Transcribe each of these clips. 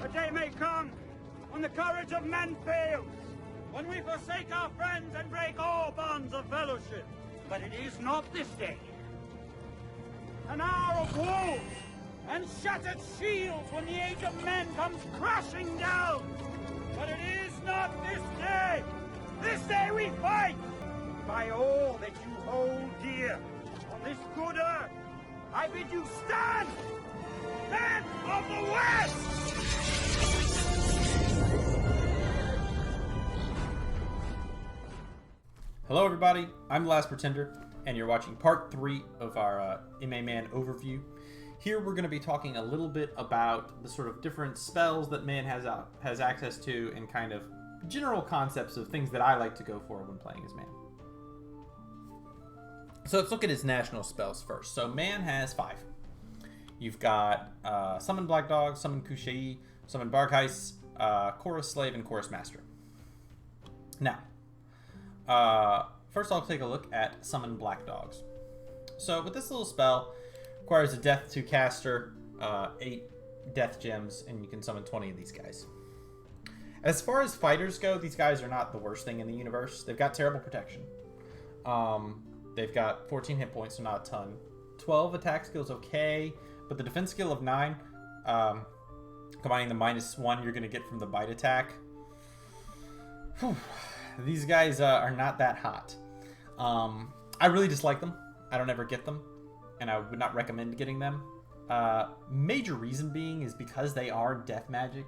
A day may come when the courage of men fails, when we forsake our friends and break all bonds of fellowship. But it is not this day. An hour of wolves and shattered shields when the age of men comes crashing down. But it is not this day. This day we fight. By all that you hold dear on this good earth, I bid you stand! Men of the West! Hello everybody, I'm The Last Pretender, and you're watching part 3 of our MA Man overview. Here we're going to be talking a little bit about the sort of different spells that Man has access to, and kind of general concepts of things that I like to go for when playing as Man. So let's look at his national spells first. So Man has 5. You've got Summon Black Dog, Summon Kushei, Summon Barkheist, Chorus Slave, and Chorus Master. Now, first I'll take a look at Summon Black Dogs. So with this little spell, requires a Death 2 caster, 8 Death Gems, and you can summon 20 of these guys. As far as fighters go, these guys are not the worst thing in the universe. They've got terrible protection. They've got 14 hit points, so not a ton. 12 attack skills okay, but the defense skill of 9, combining the -1 you're going to get from the bite attack. Whew. These guys are not that hot. I really dislike them. I don't ever get them, and I would not recommend getting them. Major reason being is because they are death magic.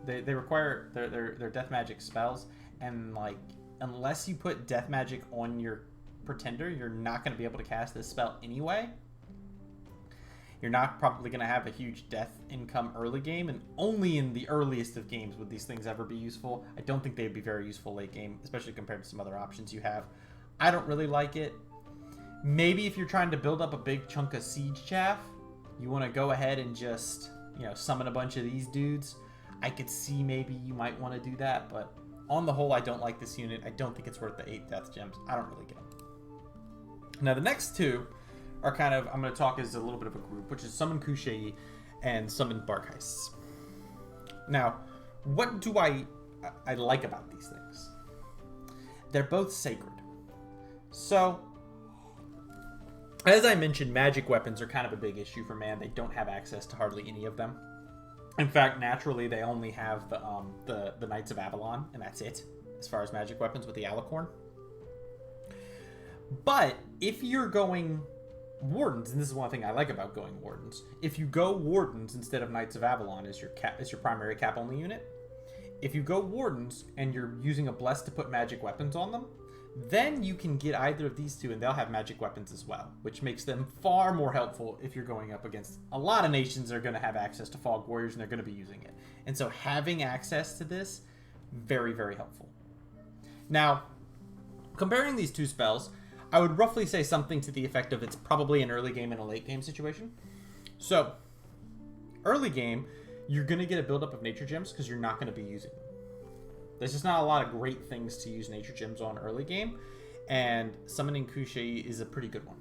They require their death magic spells, and like unless you put death magic on your pretender, you're not going to be able to cast this spell anyway. You're not probably going to have a huge death income early game, and only in the earliest of games would these things ever be useful. I don't think they'd be very useful late game, especially compared to some other options you have. I don't really like it. Maybe if you're trying to build up a big chunk of siege chaff, you want to go ahead and just, summon a bunch of these dudes. I could see maybe you might want to do that, but on the whole, I don't like this unit. I don't think it's worth the 8 death gems. I don't really get them. Now, the next two are kind of, I'm going to talk as a little bit of a group, which is Summon Kushei and Summon Barkheists. Now, what do I like about these things? They're both sacred. So, as I mentioned, magic weapons are kind of a big issue for Man. They don't have access to hardly any of them. In fact, naturally, they only have the Knights of Avalon, and that's it, as far as magic weapons with the Alicorn. But if you're going Wardens, and this is one thing I like about going Wardens, if you go Wardens instead of Knights of Avalon as your primary cap-only unit, if you go Wardens and you're using a Bless to put magic weapons on them, then you can get either of these two, and they'll have magic weapons as well, which makes them far more helpful if you're going up against a lot of nations that are going to have access to Fog Warriors, and they're going to be using it. And so having access to this, very, very helpful. Now, comparing these two spells, I would roughly say something to the effect of it's probably an early game and a late game situation. So, early game, you're going to get a buildup of nature gems because you're not going to be using them. There's just not a lot of great things to use nature gems on early game, and summoning Kushei is a pretty good one.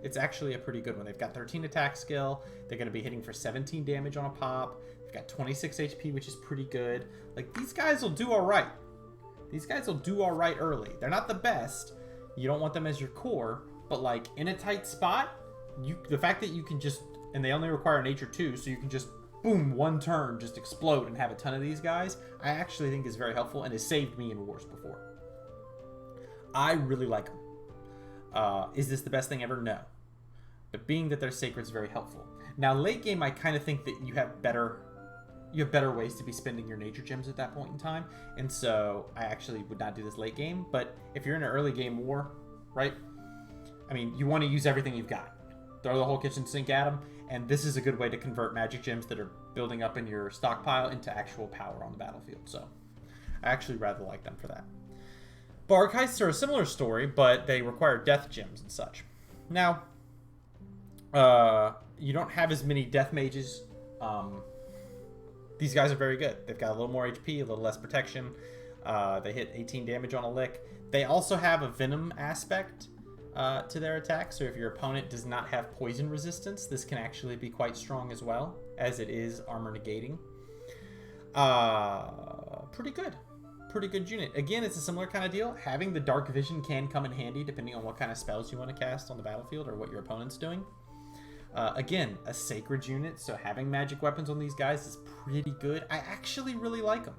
It's actually a pretty good one. They've got 13 attack skill. They're going to be hitting for 17 damage on a pop. They've got 26 HP, which is pretty good. Like, these guys will do all right. These guys will do all right early. They're not the best. You don't want them as your core, but like in a tight spot, the fact that you can just, and they only require nature 2, so you can just boom, one turn, just explode and have a ton of these guys, I actually think is very helpful and has saved me in wars before. I really like them. Is this the best thing ever? No. But being that they're sacred is very helpful. Now, late game, I kind of think that you have better ways to be spending your nature gems at that point in time, and so I actually would not do this late game. But if you're in an early game war, right, I mean, you want to use everything you've got. Throw the whole kitchen sink at them, and this is a good way to convert magic gems that are building up in your stockpile into actual power on the battlefield. So I actually rather like them for that. Barkheists are a similar story, but they require death gems and such. Now, you don't have as many death mages. These guys are very good. They've got a little more HP, a little less protection. They hit 18 damage on a lick. They also have a venom aspect to their attack, so if your opponent does not have poison resistance, this can actually be quite strong as well. as it is armor negating. Pretty good. Pretty good unit. Again, it's a similar kind of deal. Having the dark vision can come in handy depending on what kind of spells you want to cast on the battlefield or what your opponent's doing. Again, a sacred unit, so having magic weapons on these guys is pretty good. I actually really like them.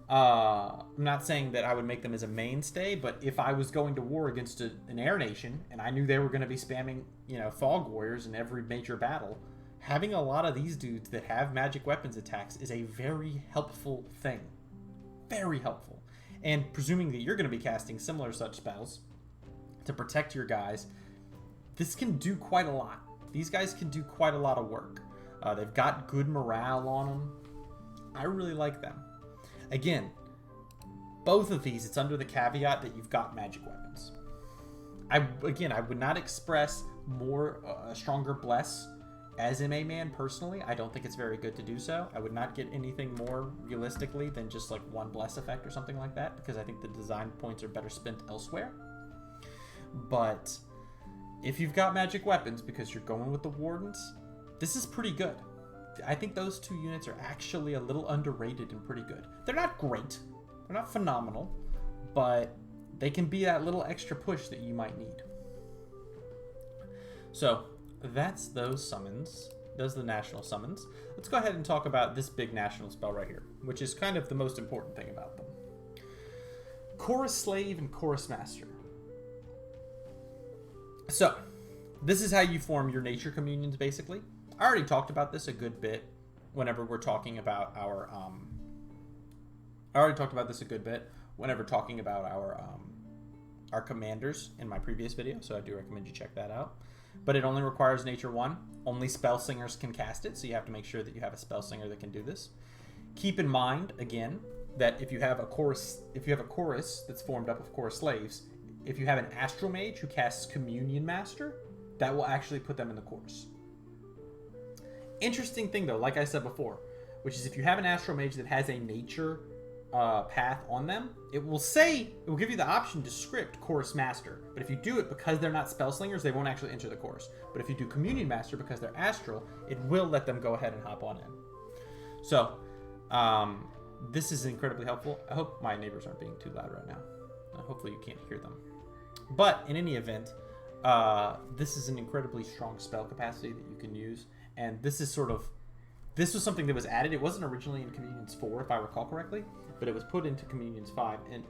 I'm not saying that I would make them as a mainstay, but if I was going to war against an air nation and I knew they were going to be spamming, fog warriors in every major battle, having a lot of these dudes that have magic weapons attacks is a very helpful thing. Very helpful. And presuming that you're going to be casting similar such spells to protect your guys, this can do quite a lot. These guys can do quite a lot of work. They've got good morale on them. I really like them. Again, both of these, it's under the caveat that you've got magic weapons. I would not express a stronger bless as MA man personally. I don't think it's very good to do so. I would not get anything more realistically than just like one bless effect or something like that, because I think the design points are better spent elsewhere. But if you've got magic weapons because you're going with the Wardens, this is pretty good. I think those two units are actually a little underrated and pretty good. They're not great. They're not phenomenal, but they can be that little extra push that you might need. So that's those summons. Those are the national summons. Let's go ahead and talk about this big national spell right here, which is kind of the most important thing about them. Chorus Slave and Chorus Master. So this is how you form your nature communions, basically. I already talked about this a good bit whenever we're talking about our our commanders in my previous video, so I do recommend you check that out. But it only requires Nature 1. Only spell singers can cast it, so you have to make sure that you have a spell singer that can do this. Keep in mind, again, that if you have a chorus that's formed up of chorus slaves, if you have an astral mage who casts Communion Master, that will actually put them in the chorus. Interesting thing though, like I said before, which is if you have an astral mage that has a nature path on them, it will give you the option to script Chorus Master. But if you do it because they're not spell slingers, they won't actually enter the chorus. But if you do Communion Master because they're astral, it will let them go ahead and hop on in. So this is incredibly helpful. I hope my neighbors aren't being too loud right now. Hopefully you can't hear them. But in any event, this is an incredibly strong spell capacity that you can use. And this was something that was added. It wasn't originally in Communions 4, if I recall correctly, but it was put into Communions 5 and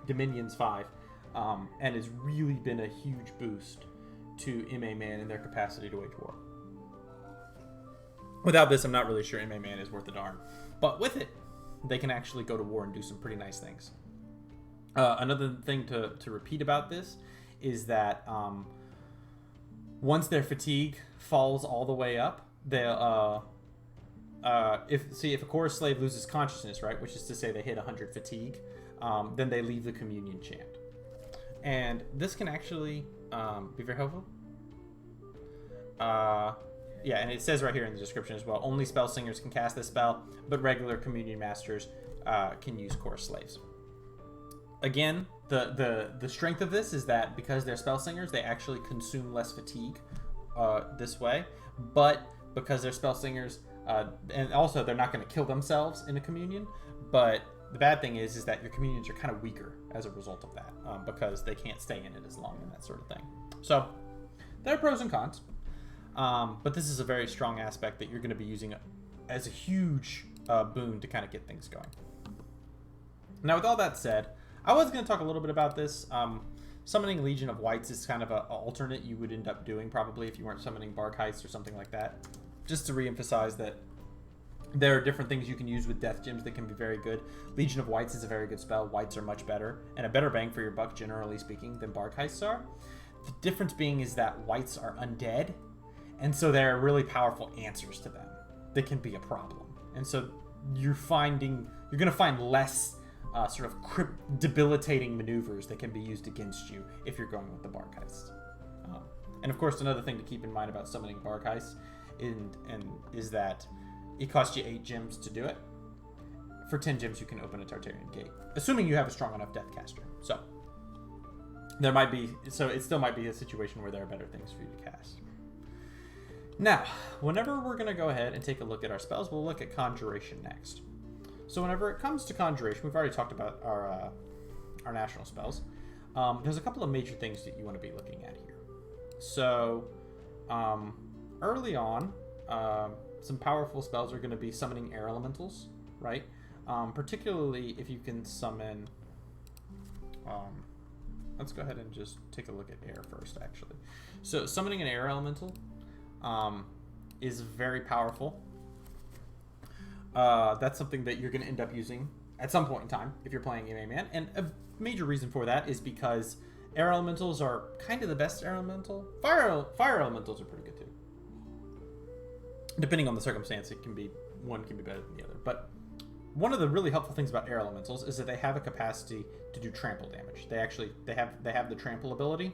Dominions 5, and has really been a huge boost to MA Man and their capacity to wage war. Without this, I'm not really sure MA Man is worth a darn, but with it, they can actually go to war and do some pretty nice things. Another thing to repeat about this is that once their fatigue falls all the way up, they'll if a chorus slave loses consciousness, right, which is to say they hit 100 fatigue, then they leave the communion chant, and this can actually be very helpful. Yeah, and it says right here in the description as well, only spell singers can cast this spell, but regular communion masters can use chorus slaves. Again, the strength of this is that because they're spell singers, they actually consume less fatigue this way. But because they're spell singers, and also they're not going to kill themselves in a communion. But the bad thing is that your communions are kind of weaker as a result of that, because they can't stay in it as long and that sort of thing. So there are pros and cons. But this is a very strong aspect that you're going to be using as a huge boon to kind of get things going. Now, with all that said, I was going to talk a little bit about this. Summoning Legion of Whites is kind of an alternate you would end up doing probably if you weren't summoning Bark Heist or something like that. Just to reemphasize that there are different things you can use with Death Gems that can be very good. Legion of Whites is a very good spell. Whites are much better, and a better bang for your buck, generally speaking, than Bark Heists are. The difference being is that Whites are undead, and so there are really powerful answers to them that can be a problem. And so you're going to find less sort of debilitating maneuvers that can be used against you if you're going with the Bark Heist. And of course, another thing to keep in mind about summoning Bark Heist is that it costs you 8 gems to do it. For 10 gems, you can open a Tartarian Gate, assuming you have a strong enough Deathcaster. So it still might be a situation where there are better things for you to cast. Now, whenever we're going to go ahead and take a look at our spells, we'll look at Conjuration next. So whenever it comes to Conjuration, we've already talked about our national spells. There's a couple of major things that you want to be looking at here. So, early on, some powerful spells are going to be summoning air elementals, right? Particularly if you can summon... let's go ahead and just take a look at air first, actually. So, summoning an air elemental is very powerful. That's something that you're going to end up using at some point in time if you're playing a man. And a major reason for that is because air elementals are kind of the best air elemental. Fire elementals are pretty good too. Depending on the circumstance, one can be better than the other. But one of the really helpful things about air elementals is that they have a capacity to do trample damage. They have the trample ability,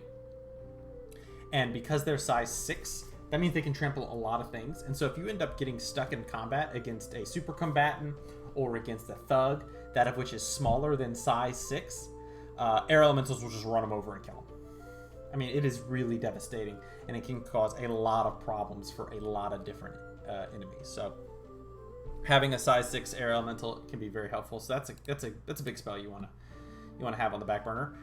and because they're size 6, that means they can trample a lot of things. And so if you end up getting stuck in combat against a super combatant or against a thug, that of which is smaller than size 6, air elementals will just run them over and kill them. I mean, it is really devastating, and it can cause a lot of problems for a lot of different enemies. So having a size 6 air elemental can be very helpful. So that's a big spell you want to have on the back burner.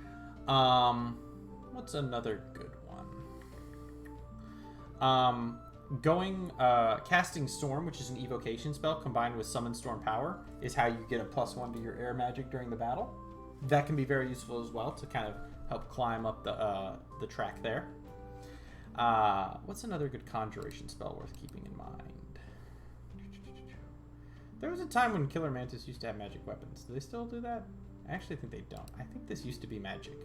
What's another good one? Casting Storm, which is an evocation spell combined with Summon Storm Power, is how you get a +1 to your air magic during the battle. That can be very useful as well to kind of help climb up the track there. What's another good conjuration spell worth keeping in mind? There was a time when Killer Mantis used to have magic weapons. Do they still do that? I actually think they don't. I think this used to be magic.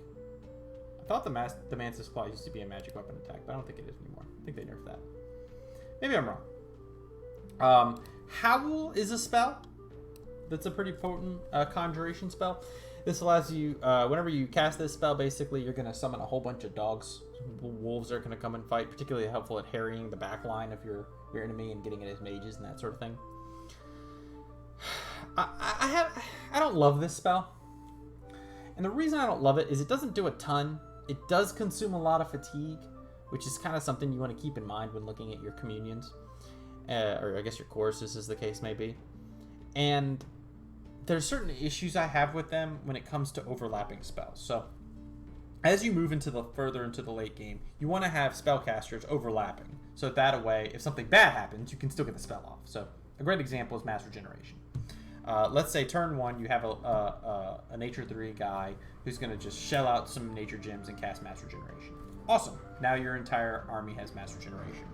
I thought the Mantis Claw used to be a magic weapon attack, but I don't think it is anymore. I think they nerfed that. Maybe I'm wrong. Howl is a spell that's a pretty potent conjuration spell. This allows you, whenever you cast this spell, basically you're going to summon a whole bunch of dogs. Wolves are going to come and fight, particularly helpful at harrying the back line of your enemy and getting at his mages and that sort of thing. I don't love this spell. And the reason I don't love it is it doesn't do a ton. It does consume a lot of fatigue, which is kind of something you want to keep in mind when looking at your communions. Or I guess your choruses, as the case may be. And there's certain issues I have with them when it comes to overlapping spells. So as you move further into the late game, you want to have spellcasters overlapping. So that way, if something bad happens, you can still get the spell off. So a great example is Mass Regeneration. Let's say turn 1, you have a Nature 3 guy who's going to just shell out some Nature Gems and cast Mass Regeneration. Awesome. Now your entire army has Mass Regeneration.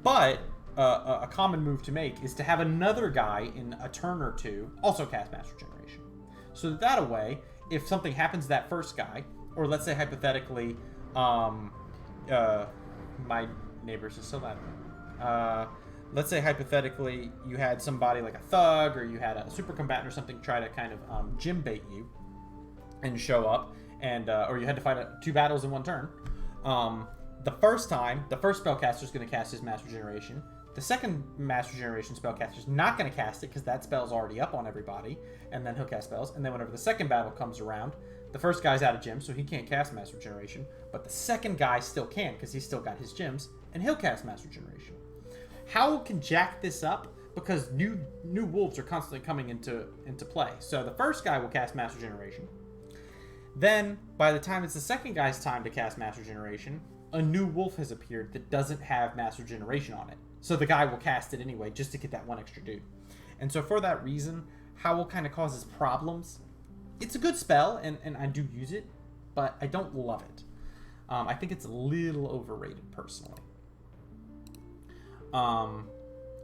But a common move to make is to have another guy in a turn or two also cast Mass Regeneration. So that way, if something happens to that first guy, or let's say hypothetically, my neighbors are so loud. Let's say hypothetically you had somebody like a thug or you had a super combatant or something try to kind of gym bait you and show up, and or you had to fight 2 battles in one turn. The first time, the first spellcaster is going to cast his Mass Regeneration. The second Mass Regeneration spellcaster is not going to cast it because that spell's already up on everybody, and then he'll cast spells. And then whenever the second battle comes around, the first guy's out of gems, so he can't cast Mass Regeneration, but the second guy still can because he's still got his gems, and he'll cast Mass Regeneration. Howl can jack this up because new wolves are constantly coming into play. So the first guy will cast Mass Regeneration. Then, by the time it's the second guy's time to cast Mass Regeneration, a new wolf has appeared that doesn't have Mass Regeneration on it. So the guy will cast it anyway just to get that one extra dude. And so for that reason, Howl kind of causes problems. It's a good spell, and I do use it, but I don't love it. I think it's a little overrated, personally.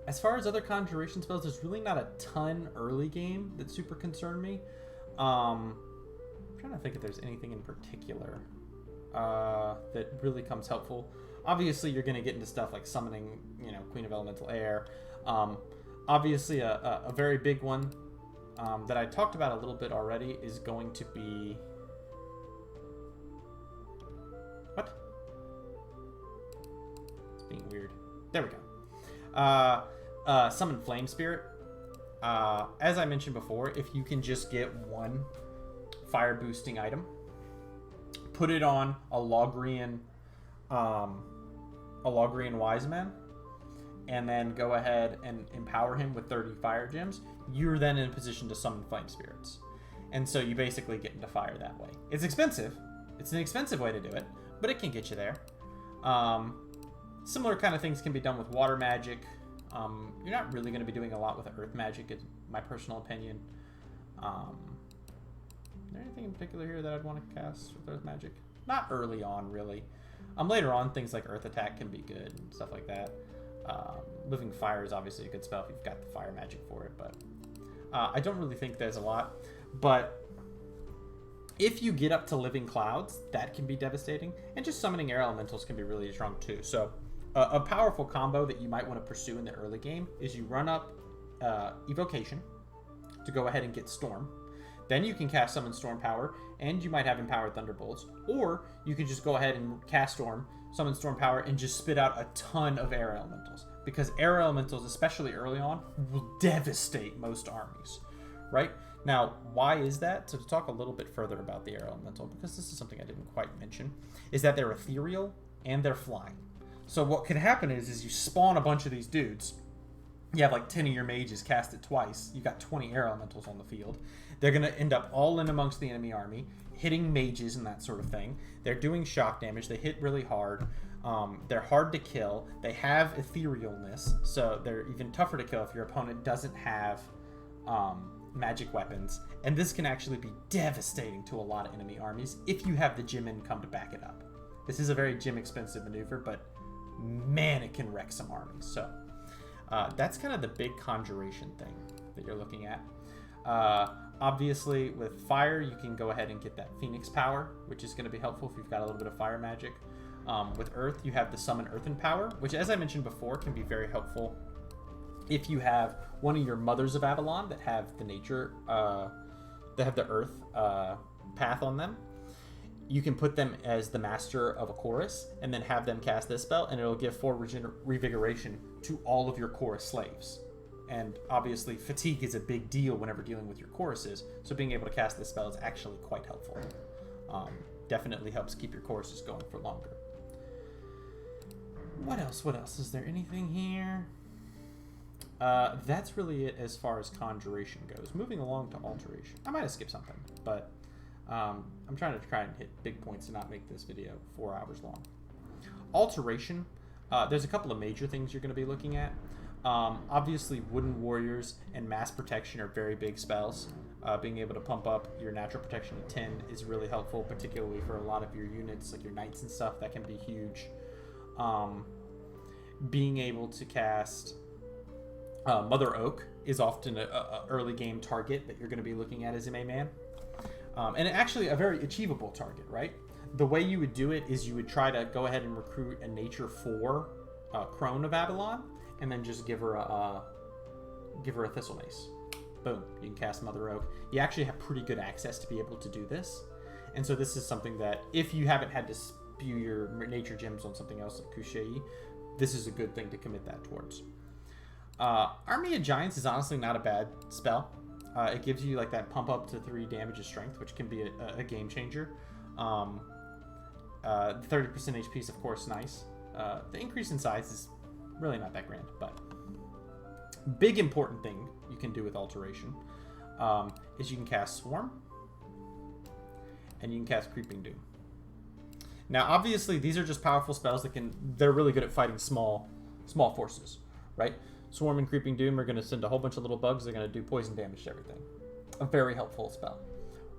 As far as other conjuration spells, there's really not a ton early game that super concern me. I'm trying to think if there's anything in particular that really comes helpful. Obviously, you're going to get into stuff like summoning, Queen of Elemental Air. Obviously, a very big one that I talked about a little bit already is going to be... What? It's being weird. There we go. Summon Flame Spirit. As I mentioned before, if you can just get one fire boosting item, put it on a Logrian Alogrian Wise Men, and then go ahead and empower him with 30 fire gems, you're then in a position to summon flame spirits. And so you basically get into fire that way. It's expensive. It's an expensive way to do it, but it can get you there. Similar kind of things can be done with water magic. You're not really going to be doing a lot with earth magic, in my personal opinion. Is there anything in particular here that I'd want to cast with earth magic? Not early on, really. Later on, things like earth attack can be good and stuff like that. Living fire is obviously a good spell if you've got the fire magic for it, but I don't really think there's a lot. But if you get up to living clouds, that can be devastating, and just summoning air elementals can be really strong too. So a powerful combo that you might want to pursue in the early game is you run up evocation to go ahead and get storm. Then you can cast summon storm power, and you might have empowered thunderbolts, or you can just go ahead and cast storm, summon storm power, and just spit out a ton of air elementals, because air elementals, especially early on, will devastate most armies, right? Now, why is that? So to talk a little bit further about the air elemental, because this is something I didn't quite mention, is that they're ethereal and they're flying. So what could happen is you spawn a bunch of these dudes. You have like 10 of your mages cast it twice. You got 20 air elementals on the field. They're going to end up all in amongst the enemy army, hitting mages and that sort of thing. They're doing shock damage. They hit really hard. They're hard to kill. They have etherealness, so they're even tougher to kill if your opponent doesn't have magic weapons. And this can actually be devastating to a lot of enemy armies if you have the gem income to back it up. This is a very gem expensive maneuver, but man, it can wreck some armies. So that's kind of the big conjuration thing that you're looking at. Obviously, with fire, you can go ahead and get that Phoenix power, which is going to be helpful if you've got a little bit of fire magic. With earth, you have the summon earthen power, which, as I mentioned before, can be very helpful if you have one of your mothers of Avalon that have the nature, that have the earth path on them. You can put them as the master of a chorus and then have them cast this spell, and it'll give 4 revigoration to all of your chorus slaves. And obviously, fatigue is a big deal whenever dealing with your choruses, so being able to cast this spell is actually quite helpful. Definitely helps keep your choruses going for longer. What else? What else? Is there anything here? That's really it as far as conjuration goes. Moving along to alteration. I might have skipped something, but I'm trying to and hit big points and not make this video 4 hours long. Alteration. There's a couple of major things you're going to be looking at. Obviously, Wooden Warriors and Mass Protection are very big spells. Being able to pump up your natural protection to 10 is really helpful, particularly for a lot of your units, like your knights and stuff. That can be huge. Being able to cast Mother Oak is often an early game target that you're going to be looking at as a main man. And actually a very achievable target, right? The way you would do it is you would try to go ahead and recruit a Nature 4 Crone of Avalon, and then just give her a Thistle Mace. Boom, you can cast Mother Oak. You actually have pretty good access to be able to do this. And so this is something that, if you haven't had to spew your nature gems on something else like Kushei, this is a good thing to commit that towards. Army of Giants is honestly not a bad spell. It gives you like that pump up to 3 damage of strength, which can be a game changer. 30% HP is of course nice. The increase in size is really not that grand, but big important thing you can do with alteration is you can cast Swarm and you can cast Creeping Doom. Now obviously these are just powerful spells they're really good at fighting small forces, right? Swarm and Creeping Doom are going to send a whole bunch of little bugs. They're going to do poison damage to everything. A very helpful spell.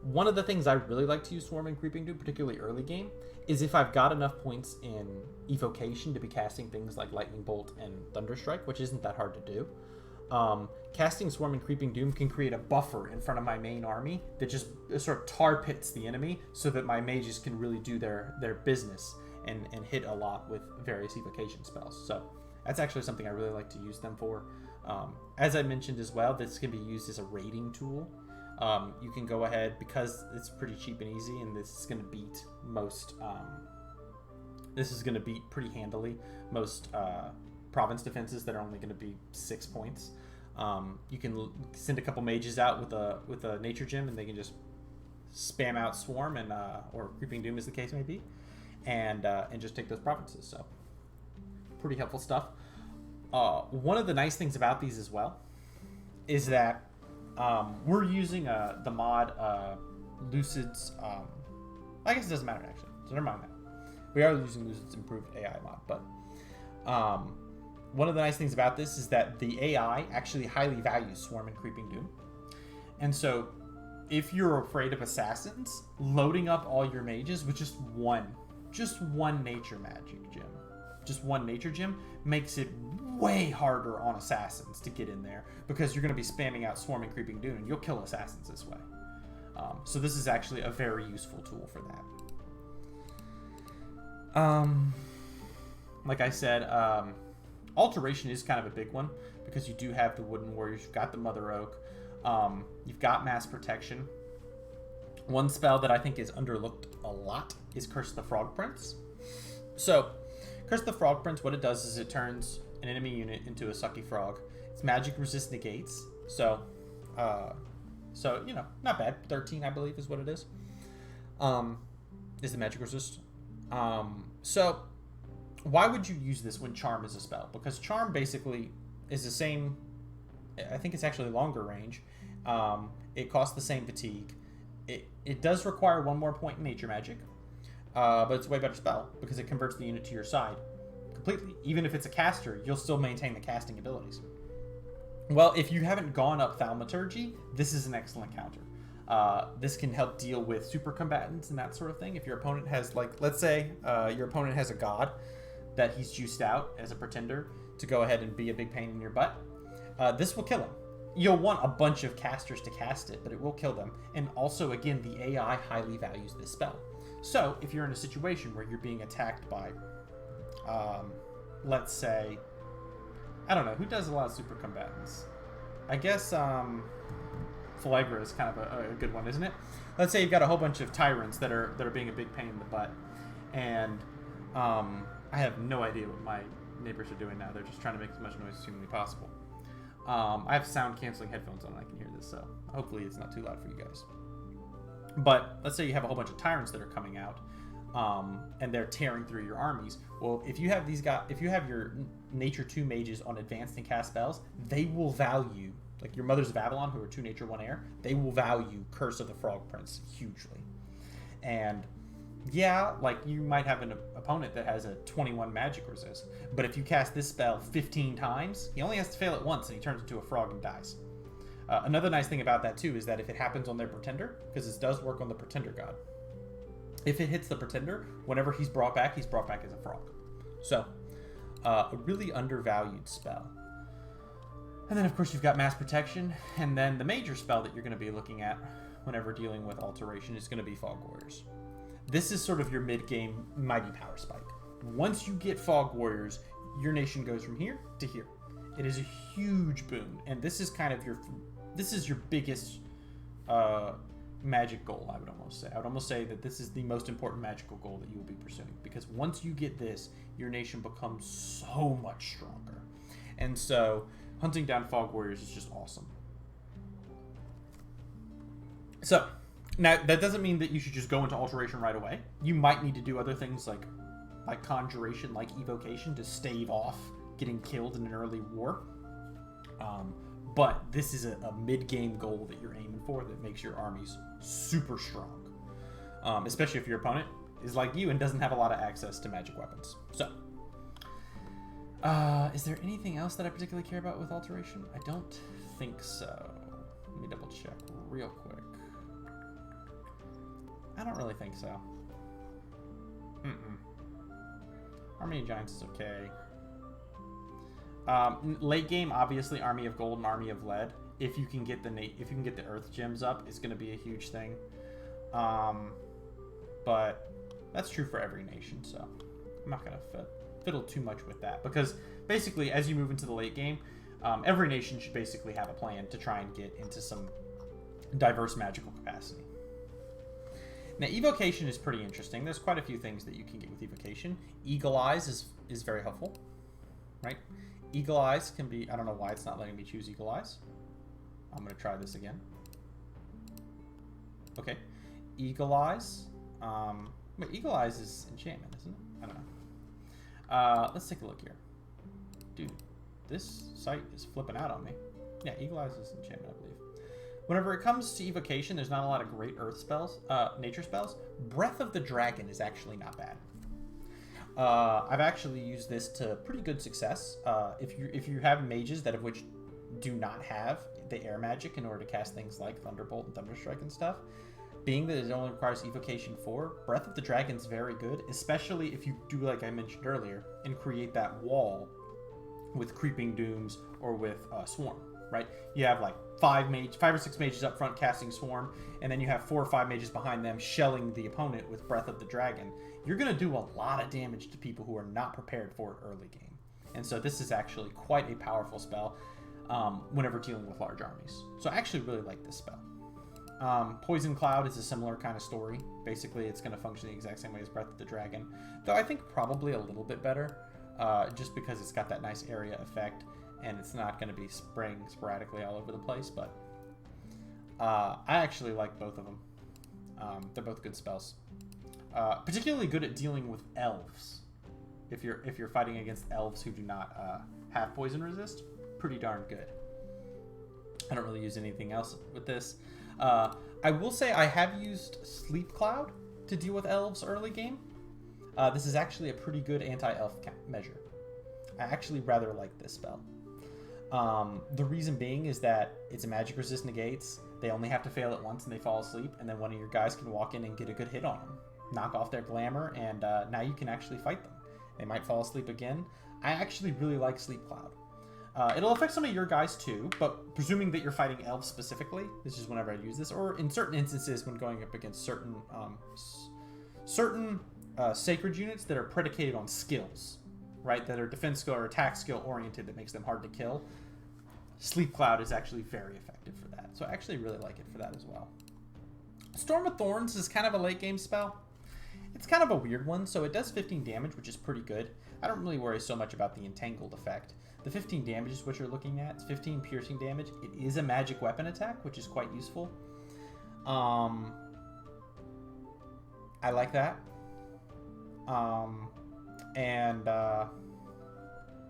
One of the things I really like to use Swarm and Creeping Doom, particularly early game, is if I've got enough points in Evocation to be casting things like Lightning Bolt and Thunderstrike, which isn't that hard to do. Casting Swarm and Creeping Doom can create a buffer in front of my main army that just sort of tar pits the enemy so that my mages can really do their business and hit a lot with various Evocation spells. So that's actually something I really like to use them for. As I mentioned as well, this can be used as a raiding tool. You can go ahead, because it's pretty cheap and easy, and this is going to beat most... this is going to beat pretty handily most province defenses that are only going to be 6 points. You can send a couple mages out with a nature gem, and they can just spam out Swarm and or Creeping Doom, as the case may be, and just take those provinces. So pretty helpful stuff. One of the nice things about these as well is that we're using the mod Lucid's. I guess it doesn't matter actually, so never mind that. We are using Lucid's improved AI mod, but one of the nice things about this is that the AI actually highly values Swarm and Creeping Doom. And so if you're afraid of assassins, loading up all your mages with just one nature magic gem, just one nature gem, makes it way harder on assassins to get in there, because you're going to be spamming out Swarm and Creeping Doom, and you'll kill assassins this way. So this is actually a very useful tool for that. Like I said, Alteration is kind of a big one, because you do have the Wooden Warriors, you've got the Mother Oak, you've got Mass Protection. One spell that I think is underlooked a lot is Curse of the Frog Prince. So, Curse of the Frog Prince, what it does is it turns an enemy unit into a sucky frog. Its magic resist negates, so you know, not bad. 13, I believe, is what it is. Is the magic resist. So, why would you use this when Charm is a spell? Because Charm basically is the same. I think it's actually longer range. It costs the same fatigue. It does require one more point in nature magic, but it's a way better spell because it converts the unit to your side completely. Even if it's a caster, you'll still maintain the casting abilities. Well, if you haven't gone up Thaumaturgy, this is an excellent counter. This can help deal with super combatants and that sort of thing. If your opponent has, like, let's say your opponent has a god that he's juiced out as a pretender to go ahead and be a big pain in your butt, this will kill him. You'll want a bunch of casters to cast it, but it will kill them. And also, again, the AI highly values this spell. So, if you're in a situation where you're being attacked by, let's say, I don't know, who does a lot of super combatants? I guess, Phlegra is kind of a good one, isn't it? Let's say you've got a whole bunch of tyrants that are being a big pain in the butt. And, I have no idea what my neighbors are doing now. They're just trying to make as much noise as humanly possible. I have sound canceling headphones on and I can hear this, so hopefully it's not too loud for you guys. But let's say you have a whole bunch of tyrants that are coming out, and they're tearing through your armies. Well, if you have these guys, if you have your Nature 2 mages on advanced and cast spells, they will value, like your Mothers of Avalon, who are 2 Nature 1 Air, they will value Curse of the Frog Prince hugely. And yeah, like you might have an opponent that has a 21 magic resist, but if you cast this spell 15 times, he only has to fail it once and he turns into a frog and dies. Another nice thing about that too is that if it happens on their pretender, because this does work on the pretender god, if it hits the pretender, whenever he's brought back as a frog. So, a really undervalued spell. And then of course you've got Mass Protection, and then the major spell that you're going to be looking at whenever dealing with Alteration is going to be Fog Warriors. This is sort of your mid-game mighty power spike. Once you get Fog Warriors, your nation goes from here to here. It is a huge boon, and this is kind of your biggest magic goal, I would almost say. I would almost say that this is the most important magical goal that you will be pursuing, because once you get this, your nation becomes so much stronger. And so, hunting down Fog Warriors is just awesome. So, now, that doesn't mean that you should just go into Alteration right away. You might need to do other things like Conjuration, like Evocation, to stave off getting killed in an early war. But this is a mid-game goal that you're aiming for that makes your armies super strong. Especially if your opponent is like you and doesn't have a lot of access to magic weapons. So, is there anything else that I particularly care about with Alteration? I don't think so. Let me double check real quick. I don't really think so. Army of Giants is okay. Late game, obviously, Army of Gold and Army of Lead. If you can get the Earth gems up, it's going to be a huge thing. But that's true for every nation, so I'm not going to fiddle too much with that, because basically, as you move into the late game, every nation should basically have a plan to try and get into some diverse magical capacity. Now, Evocation is pretty interesting. There's quite a few things that you can get with Evocation. Eagle Eyes is very helpful, right? Eagle Eyes can be... I don't know why it's not letting me choose Eagle Eyes. I'm going to try this again. Okay. Eagle Eyes. Wait, Eagle Eyes is enchantment, isn't it? I don't know. Let's take a look here. Dude, this site is flipping out on me. Yeah, Eagle Eyes is enchantment, I believe. Whenever it comes to evocation, there's not a lot of great earth spells, nature spells. Breath of the Dragon is actually not bad. I've actually used this to pretty good success. If you have mages that of which do not have the air magic in order to cast things like Thunderbolt and Thunderstrike and stuff, being that it only requires evocation 4, Breath of the Dragon's very good, especially if you do like I mentioned earlier and create that wall with Creeping Dooms or with Swarm, right? You have like 5 or 6 mages up front casting Swarm, and then you have 4 or 5 mages behind them shelling the opponent with Breath of the Dragon. You're going to do a lot of damage to people who are not prepared for it early game. And so this is actually quite a powerful spell whenever dealing with large armies. So I actually really like this spell. Poison Cloud is a similar kind of story. Basically, it's going to function the exact same way as Breath of the Dragon, though I think probably a little bit better, just because it's got that nice area effect, and it's not going to be spraying sporadically all over the place, but I actually like both of them. They're both good spells. Particularly good at dealing with elves. If you're fighting against elves who do not have poison resist, pretty darn good. I don't really use anything else with this. I will say I have used Sleep Cloud to deal with elves early game. This is actually a pretty good anti-elf measure. I actually rather like this spell. The reason being is that it's a magic resist negates. They only have to fail it once and they fall asleep, and then one of your guys can walk in and get a good hit on them. Knock off their glamour, and now you can actually fight them. They might fall asleep again. I actually really like Sleep Cloud. It'll affect some of your guys too, but presuming that you're fighting elves specifically, this is whenever I use this, or in certain instances when going up against certain sacred units that are predicated on skills, right? That are defense skill or attack skill oriented that makes them hard to kill. Sleep Cloud is actually very effective for that, so I actually really like it for that as well. Storm of Thorns is kind of a late game spell. It's kind of a weird one, so it does 15 damage, which is pretty good. I don't really worry so much about the entangled effect. The 15 damage is what you're looking at. It's 15 piercing damage. It is a magic weapon attack, which is quite useful. I like that.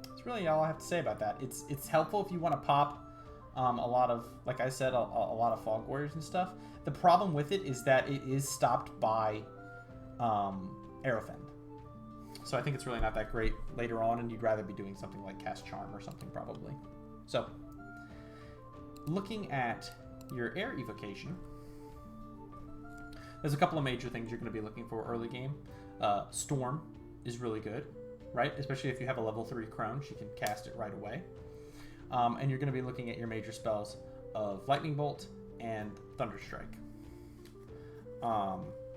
That's really all I have to say about that. It's helpful if you want to pop a lot of, like I said, a lot of Fog Warriors and stuff. The problem with it is that it is stopped by Aerofend. So I think it's really not that great later on, and you'd rather be doing something like Cast Charm or something probably. So, looking at your air evocation, there's a couple of major things you're going to be looking for early game. Storm is really good, right? Especially if you have a level 3 Crone, she can cast it right away. And you're going to be looking at your major spells of Lightning Bolt and Thunderstrike.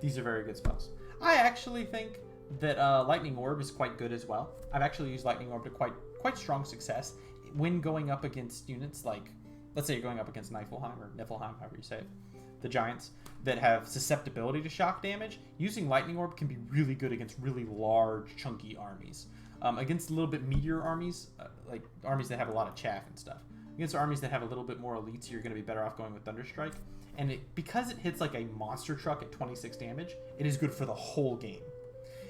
These are very good spells. I actually think that Lightning Orb is quite good as well. I've actually used Lightning Orb to quite strong success when going up against units like, let's say you're going up against Niflheim or Niflheim, however you say it, the giants that have susceptibility to shock damage. Using Lightning Orb can be really good against really large, chunky armies. Against a little bit meatier armies, like armies that have a lot of chaff and stuff. Against armies that have a little bit more elites, you're going to be better off going with Thunderstrike. And because it hits like a monster truck at 26 damage, it is good for the whole game.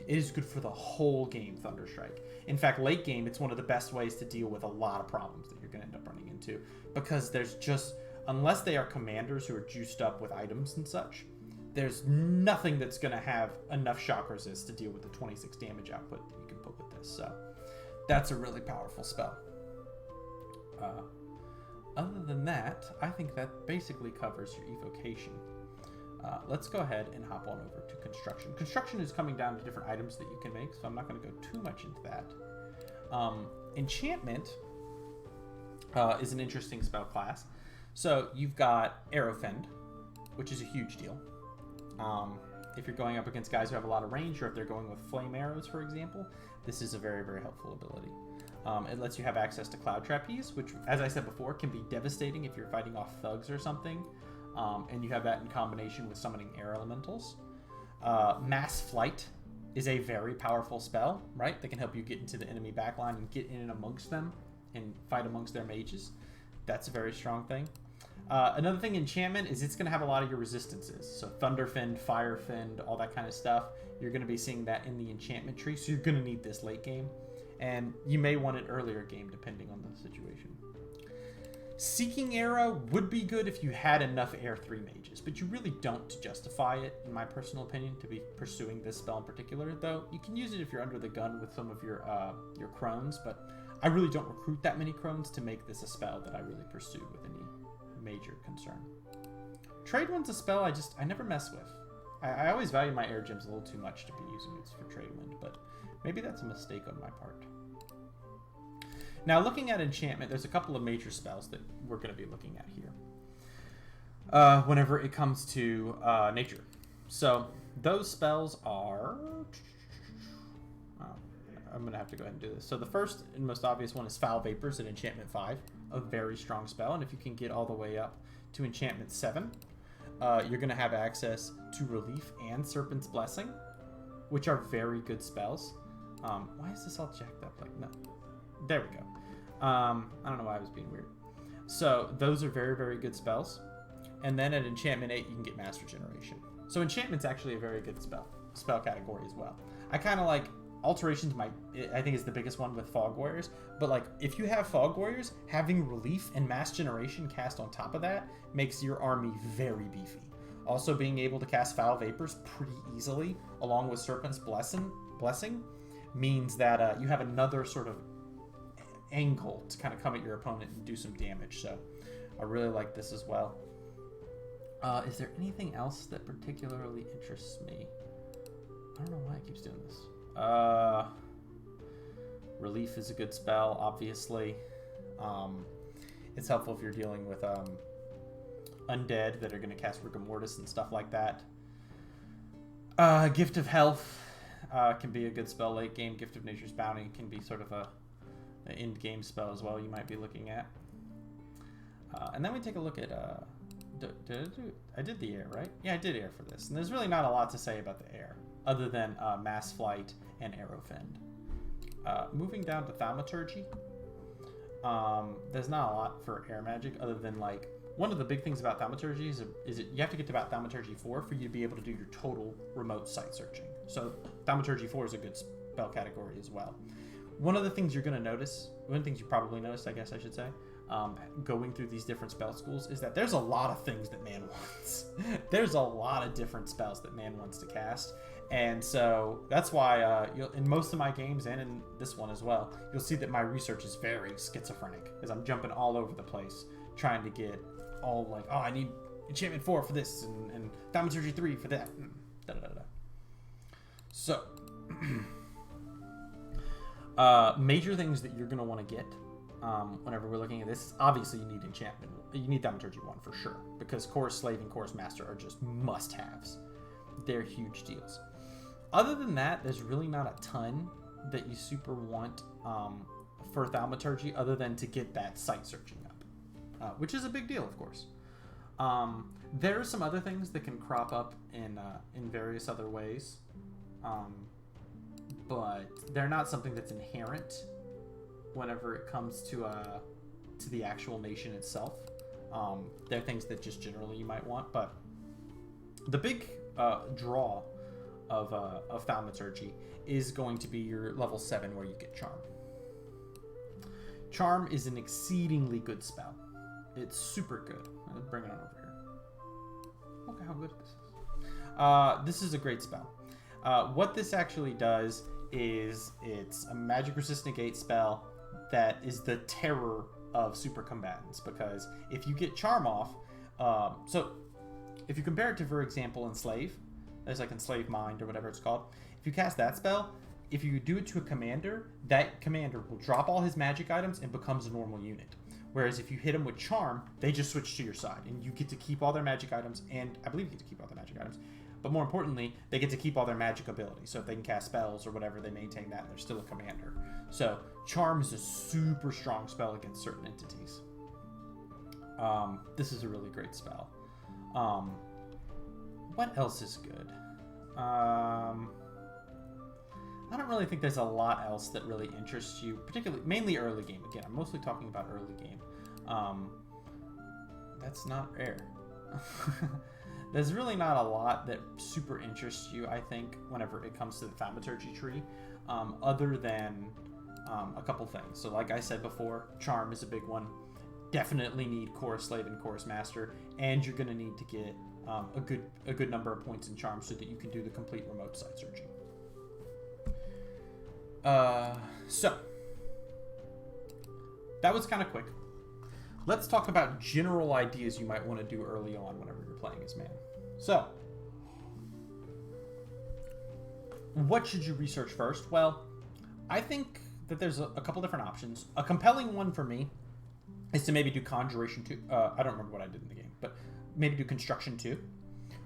It is good for the whole game, Thunderstrike. In fact, late game, it's one of the best ways to deal with a lot of problems that you're going to end up running into. Because there's just, unless they are commanders who are juiced up with items and such, there's nothing that's going to have enough shock resist to deal with the 26 damage output that you can put with this. So that's a really powerful spell. Other than that, I think that basically covers your evocation. Let's go ahead and hop on over to construction. Construction is coming down to different items that you can make, so I'm not going to go too much into that. Enchantment is an interesting spell class. So you've got Aerofend, which is a huge deal. If you're going up against guys who have a lot of range, or if they're going with flame arrows, for example, this is a very, very helpful ability. It lets you have access to Cloud Trapeze, which, as I said before, can be devastating if you're fighting off thugs or something. And you have that in combination with summoning air elementals. Mass Flight is a very powerful spell, right? That can help you get into the enemy backline and get in and amongst them and fight amongst their mages. That's a very strong thing. Another thing, enchantment, is it's going to have a lot of your resistances. So Thunderfend, Firefend, all that kind of stuff. You're going to be seeing that in the enchantment tree, so you're going to need this late game. and you may want it earlier game depending on the situation. Seeking Arrow would be good if you had enough Air 3 mages, but you really don't to justify it, in my personal opinion, to be pursuing this spell in particular, though you can use it if you're under the gun with some of your crones, but I really don't recruit that many crones to make this a spell that I really pursue with any major concern. Trade Wind's a spell I never mess with. I always value my air gems a little too much to be using it for Trade Wind, but maybe that's a mistake on my part. Now, looking at enchantment, there's a couple of major spells that we're going to be looking at here whenever it comes to nature. So those spells are... I'm going to have to go ahead and do this. So the first and most obvious one is Foul Vapors at Enchantment 5, a very strong spell. And if you can get all the way up to Enchantment 7, you're going to have access to Relief and Serpent's Blessing, which are very good spells. Why is this all jacked up? Like, no. There we go. I don't know why I was being weird. So those are very, very good spells. And then at Enchantment 8, you can get Master Generation. So Enchantment's actually a very good spell category as well. I kind of like... Alterations I think is the biggest one with Fog Warriors, but like if you have Fog Warriors, having Relief and Mass Generation cast on top of that makes your army very beefy. Also, being able to cast Foul Vapors pretty easily along with Serpent's Blessing means that you have another sort of angle to kind of come at your opponent and do some damage. So I really like this as well. Is there anything else that particularly interests me? I don't know why it keeps doing this. Relief is a good spell, obviously. It's helpful if you're dealing with undead that are going to cast Rigor Mortis and stuff like that. Gift of Health can be a good spell late game. Gift of Nature's Bounty can be sort of an end game spell as well you might be looking at. And then we take a look at... I did the air, right? Yeah, I did air for this. And there's really not a lot to say about the air, other than Mass Flight and Arrowfend. Moving down to Thaumaturgy, there's not a lot for air magic, other than like, one of the big things about Thaumaturgy is you have to get to about Thaumaturgy 4 for you to be able to do your total remote site searching. So Thaumaturgy 4 is a good spell category as well. One of the things you're going to notice, one of the things you probably noticed, I guess I should say, going through these different spell schools is that there's a lot of things that man wants. There's a lot of different spells that man wants to cast. And so that's why in most of my games and in this one as well, you'll see that my research is very schizophrenic as I'm jumping all over the place trying to get all like, oh, I need Enchantment 4 for this and Thaumaturgy 3 for that. So, major things that you're going to want to get whenever we're looking at this, obviously you need Enchantment. You need Thaumaturgy 1 for sure, because Chorus Slave and Chorus Master are just must-haves. They're huge deals. Other than that, there's really not a ton that you super want for Thaumaturgy, other than to get that site searching up, which is a big deal, of course. There are some other things that can crop up in various other ways, but they're not something that's inherent whenever it comes to the actual nation itself. They're things that just generally you might want, but the big draw of Thaumaturgy is going to be your level 7 where you get Charm. Charm is an exceedingly good spell. It's super good. Let's bring it on over here. Look at how good this is. This is a great spell. What this actually does is it's a magic resist negate spell that is the terror of super combatants, because if you get Charm off, so if you compare it to, for example, Enslave, there's like Enslave Mind or whatever it's called. If you cast that spell, if you do it to a commander, that commander will drop all his magic items and becomes a normal unit. Whereas if you hit them with Charm, they just switch to your side, and you get to keep all their magic items, and I believe you get to keep all their magic items. But more importantly, they get to keep all their magic abilities. So if they can cast spells or whatever, they maintain that, and they're still a commander. So Charm is a super strong spell against certain entities. This is a really great spell. What else is good? I don't really think there's a lot else that really interests you, mainly early game. Again, I'm mostly talking about early game. That's not air. There's really not a lot that super interests you, I think, whenever it comes to the Thaumaturgy tree, other than a couple things. So like I said before, Charm is a big one. Definitely need Chorus Slave and Chorus Master, and you're going to need to get a good number of points in Charm so that you can do the complete remote site searching. So that was kind of quick. Let's talk about general ideas you might want to do early on whenever you're playing as man. So, what should you research first? Well, I think that there's a couple different options. A compelling one for me is to maybe do Conjuration 2. I don't remember what I did in the game, but maybe do Construction 2.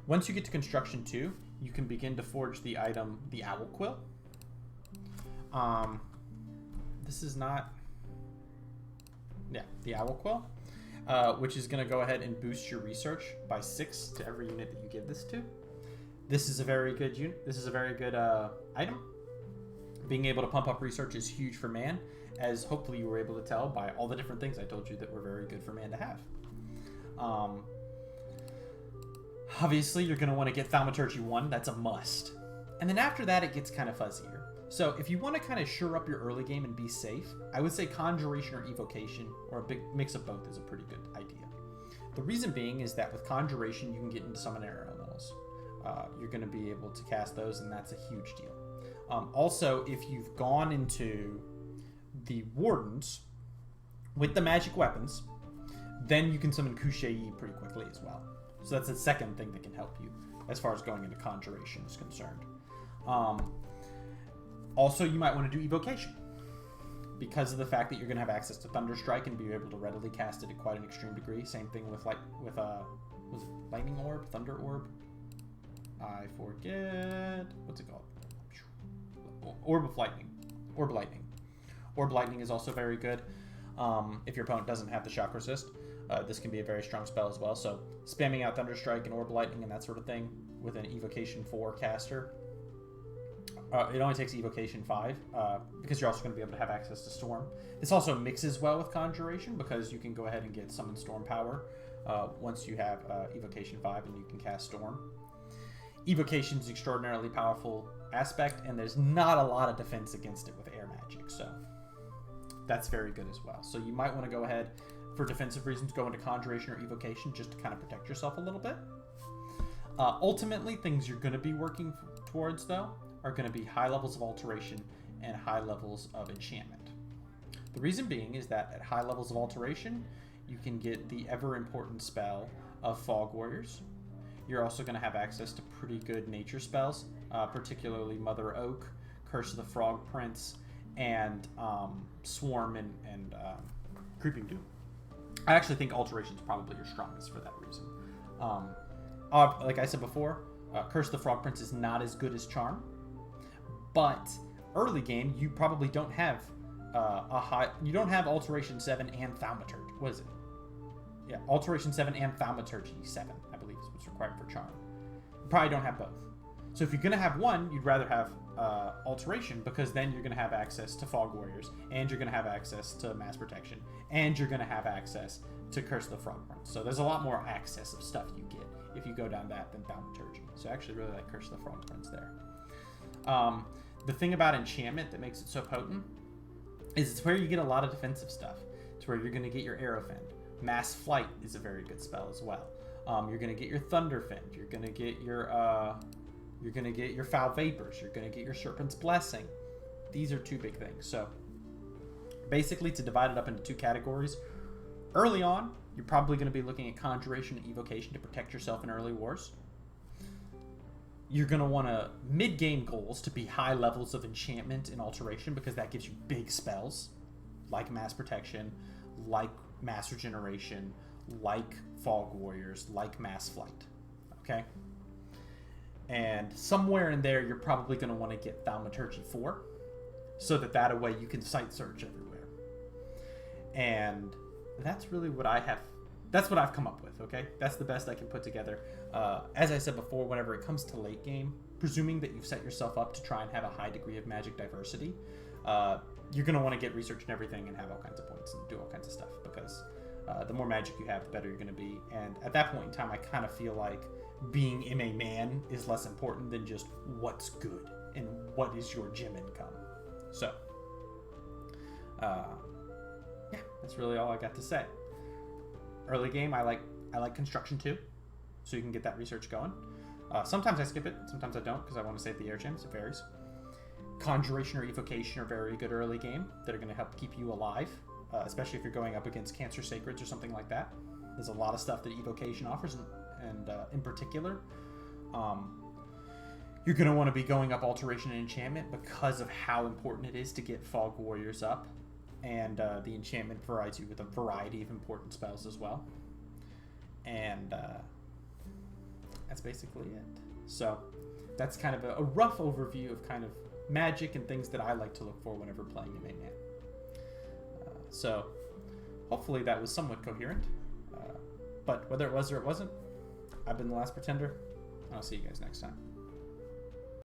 Once you get to Construction 2, you can begin to forge the item, the Owl Quill. This is not... Yeah, the Owl Quill, which is going to go ahead and boost your research by 6 to every unit that you give this to. This is a very good unit. This is a very good item. Being able to pump up research is huge for man, as hopefully you were able to tell by all the different things I told you that were very good for man to have. Obviously, you're going to want to get Thaumaturgy 1. That's a must. And then after that, it gets kind of fuzzier. So if you want to kind of shore up your early game and be safe, I would say Conjuration or Evocation, or a big mix of both, is a pretty good idea. The reason being is that with Conjuration, you can get into Summon Air Elementals. You're going to be able to cast those, and that's a huge deal. Also, if you've gone into the Wardens with the magic weapons, then you can summon Kushei pretty quickly as well. So that's the second thing that can help you as far as going into Conjuration is concerned. Also, you might want to do Evocation because of the fact that you're going to have access to Thunderstrike and be able to readily cast it at quite an extreme degree. Same thing with was it Lightning Orb, Thunder Orb? I forget what's it called. Orb of Lightning. Orb Lightning. Orb Lightning is also very good. If your opponent doesn't have the shock resist, this can be a very strong spell as well. So spamming out Thunderstrike and Orb Lightning and that sort of thing with an Evocation 4 caster. It only takes Evocation 5 because you're also going to be able to have access to Storm. This also mixes well with Conjuration because you can go ahead and get Summon Storm power once you have Evocation 5 and you can cast Storm. Evocation is extraordinarily powerful aspect, and there's not a lot of defense against it with air magic, so that's very good as well. So you might want to go ahead, for defensive reasons, go into Conjuration or Evocation just to kind of protect yourself a little bit. Ultimately, things you're going to be working towards, though, are going to be high levels of Alteration and high levels of Enchantment. The reason being is that at high levels of Alteration, you can get the ever-important spell of Fog Warriors. You're also going to have access to pretty good nature spells, particularly Mother Oak, Curse of the Frog Prince, and Swarm and Creeping Doom. I actually think Alteration is probably your strongest for that reason. Like I said before, Curse of the Frog Prince is not as good as Charm, but early game you probably don't have you don't have Alteration 7 and Thaumaturgy. What is it? Yeah, Alteration 7 and Thaumaturgy 7, I believe is what's required for Charm. You probably don't have both. So if you're going to have one, you'd rather have Alteration, because then you're going to have access to Fog Warriors, and you're going to have access to Mass Protection, and you're going to have access to Curse of the Frog Prince. So there's a lot more access of stuff you get if you go down that than Thaumaturgy. So I actually really like Curse of the Frog Prince there. The thing about Enchantment that makes it so potent is it's where you get a lot of defensive stuff. It's where you're going to get your Aerofend. Mass Flight is a very good spell as well. You're going to get your Thunderfend. You're going to get your Foul Vapors. You're going to get your Serpent's Blessing. These are two big things. So basically, to divide it up into two categories, early on, you're probably going to be looking at Conjuration and Evocation to protect yourself in early wars. You're going to want to mid-game goals to be high levels of Enchantment and Alteration, because that gives you big spells like Mass Protection, like Mass Regeneration, like Fog Warriors, like Mass Flight. Okay? And somewhere in there, you're probably going to want to get Thaumaturgy 4, so that way you can site search everywhere. And that's really what I have. That's what I've come up with, okay? That's the best I can put together. As I said before, whenever it comes to late game, presuming that you've set yourself up to try and have a high degree of magic diversity, you're going to want to get research and everything and have all kinds of points and do all kinds of stuff, because the more magic you have, the better you're going to be. And at that point in time, I kind of feel like being MA man is less important than just what's good and what is your gem income. So Yeah, that's really all I got to say. Early game, I like construction too, so you can get that research going. Sometimes I skip it, sometimes I don't because I want to save the air gems. It varies. Conjuration or Evocation are very good early game that are going to help keep you alive, especially if you're going up against Cancer Sacreds or something like that. There's a lot of stuff that Evocation offers, and in particular, you're going to want to be going up Alteration and Enchantment because of how important it is to get Fog Warriors up, and the enchantment provides you with a variety of important spells as well. And that's basically it. So that's kind of a rough overview of kind of Magic and things that I like to look for whenever playing a main man. So hopefully that was somewhat coherent. But whether it was or it wasn't, I've been The Last Pretender. I'll see you guys next time.